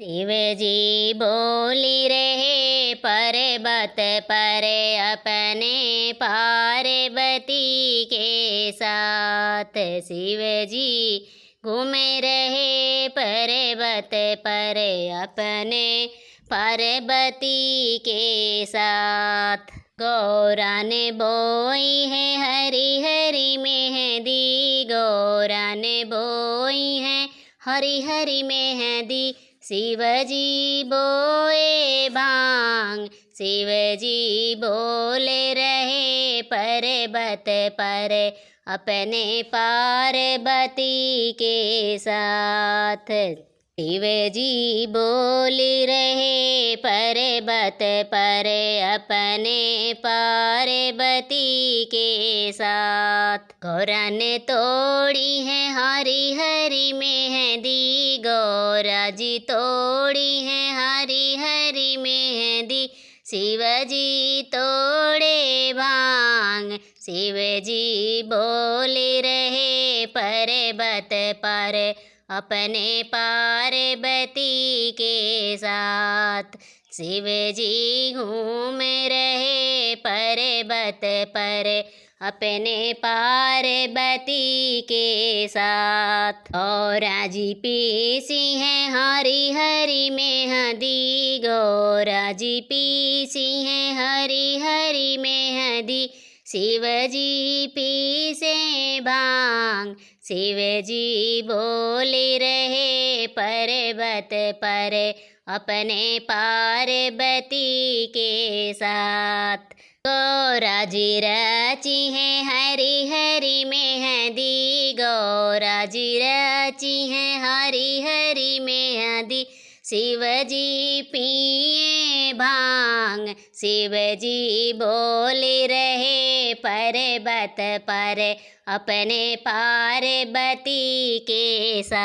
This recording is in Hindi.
शिव जी बोली रहे पर्वत पर अपने पार्वती के साथ। शिव जी घूम रहे पर्वत पर अपने पार्वती के साथ। गौरा ने बोई है हरी हरी मेहंदी, गौरा ने बोई है हरी हरी मेहंदी। शिवजी बोए भांग, शिवजी बोले रहे पर्वत पर अपने पार्वती के साथ। शिवजी बोली रहे पर्वत पर अपने पार्वती के साथ। गौरा ने तोड़ी है हरी हरी मेहंदी, गौरा जी तोड़ी है हरी हरी मेहंदी। शिवजी तोड़े भांग, शिवजी बोले रहे पर्वत पर अपने पार्वती के साथ। शिवजी घूम रहे पर्वत पर अपने पार्वती के साथ। और जी पीसी है हरी हरी मेहंदी, गौरा जी पीसी है हरी हरी मेहंदी। शिवजी पीसे भांग, शिवजी बोले रहे पर्वत पर अपने पार्वती के साथ। गौरा जी रची है हरी हरी मेहंदी, गौरा जी रची है हरी हरी मेहंदी। शिवजी पिए भांग, शिवजी बोले रहे पर्वत पर अपने पार्वती के साथ।